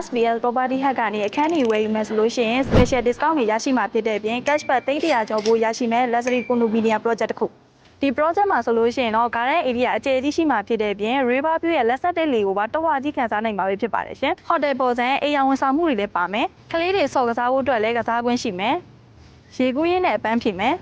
SBL Property Hack ကနေအခန်းကြီးဝယ်ယူမယ်ဆိုလို့ရှိရင် special discount တွေရရှိမှာဖြစ်တဲ့အပြင် cashback 300ကျော်ဖို့ရရှိမယ် luxury condominium project တစ်ခုဒီ project မှာဆိုလို့ရှိရင်တော့ garden area အကျယ်ကြီးရှိမှာဖြစ်တဲ့အပြင် river view ရဲ့လက်ဆက်တဲ့လေကိုပါတဝါကြီးခံစားနိုင်မှာပဲဖြစ်ပါတယ်ရှင် hotel ပေါ်စံအိမ်ယာဝန်ဆောင်မှုတွေလည်းပါမယ်ကလေးတွေဆော့ကစားဖို့အတွက်လည်းကစားကွင်းရှိမယ်ရေကူးရင်းနဲ့အပန်းဖြေမယ်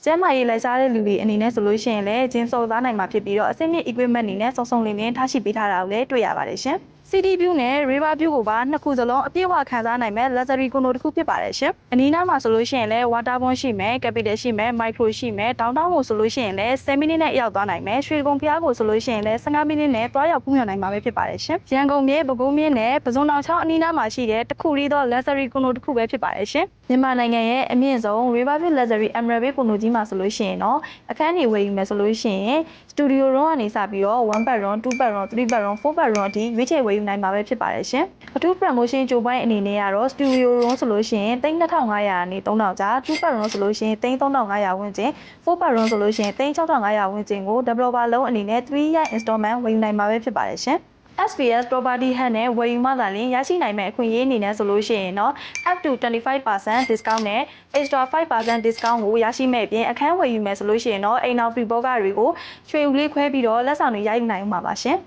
ကျန်းမာရေးလိုက်စားတဲ့လူတွေအနေနဲ့ဆိုလို့ရှိရင်လည်းဂျင်းစော်စားနိုင်မှာဖြစ်ပြီးတော့အဆင့်မြင့် equipment တွေနဲ့စုံစုံလင်လင်ထားရှိပေးထားတာကိုလည်းတွေ့ရပါတယ်ရှင် City View နဲ့ River View ကိုပါနှစ်ခုစလုံးအပြည့်အဝခံစားနိုင်မဲ့ luxury condo တစ်ခုဖြစ်ပါတယ်ရှင်အနီးနားမှာဆိုလို့ရှိရင်လည်း waterfront ရှိမယ် capital ရှိမယ် micro ရှိမယ် downtown ကိုဆိုလို့ရှိရင်လည်း10မိနစ်နဲ့ရောက်သွားနိုင်မယ်ရွှေကုန်းဖျားကိုဆိုလို့ရှိရင်လည်း15မိနစ်နဲ့တွားရောက်ဖူးမြော်နိုင်မှာပဲဖြစ်ပါတယ်ရှင်ရန်ကုန်မြို့ပဲခူးမြို့နဲ့ပဇွန်တောင်ချောင်းအနီးနားမှာရှိတဲ့တခုလေးသော luxury condo တစ်ခုပဲဖြစ်ပါတယ်ရှင်မြန်မာနိုင်ငံရဲ့အမြင့်ဆုံး River View Luxury Emerald Bay condo ကြီးမှာဆိုလို့ရှိရင်တော့အခန်းကြီးဝယ်ယူမယ်ဆိုလို့ရှိရင် studio room ကနေစပြီးတော့1 bedroom 2 bedroom 3 bedroom 4 bedroom အထိရွေးချယ်ဝယ်ယူနိုင်မှာပဲဖြစ်ပါတယ်ရှင်အထူး promotion ကြိုးပိုင်းအနေနဲ့ကတော့ studio room ဆိုလို့ရှိရင်3500ကနေ3000ကျား2 bedroom ဆိုလို့ရှိရင်3500ဝန်းကျင်4 bedroom ဆိုလို့ရှိရင်6500ဝန်းကျင်ကို developer လုံးအနေနဲ့3 year installment ဝယ်ယူနိုင်မှာပဲဖြစ်ပါတယ်ရှင်SPS Property Hack နဲ့ဝယ်ယူမှသာလျှင်ရရှိနိုင်မယ့်အခွင့်အရေးအနေနဲ့ဆိုလို့ရှိရင်တော့ up to 25% discount နဲ့ extra 5% discount ကိုရရှိမဲ့အပြင်အခန်းဝယ်ယူမယ်ဆိုလို့ရှိရင်တော့အိမ်နောက်ပြဘောကတွေကိုရွှေဦးလေးခွဲပြီးတော့လက်ဆောင်တွေရယူနိုင်မှာပါရှင်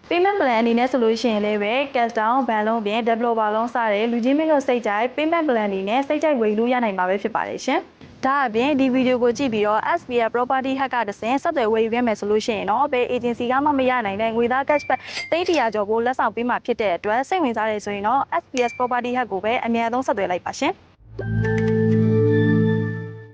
payment plan အနေနဲ့ဆိုလို့ရှိရင်လည်းပဲ cash down ဘဏ်လုံးပြင် developer လုံးစတဲ့လူချင်းမင်းတို့စိတ်ကြိုက် payment plan အနေနဲ့စိတ်ကြိုက်ဝယ်ယူလို့ရနိုင်မှာပဲဖြစ်ပါတယ်ရှင်ဒါအပြင်ဒီဗီဒီယိုကိုကြည့်ပြီးတော့ SBL Property Hack ကတဆင့်ဆက်သွယ်ဝယ်ယူခဲ့မယ်ဆိုလို့ရှိရင်တော့ဘယ် agency ကမှမရနိုင်တဲ့ငွေသား cashback 300ကျော်ကိုလက်ဆောင်ပေးမှာဖြစ်တဲ့အတွက်စိတ်ဝင်စားရဆိုရင်တော့ SPS Property Hack ကိုပဲအမြန်ဆုံးဆက်သွယ်လိုက်ပါရှင်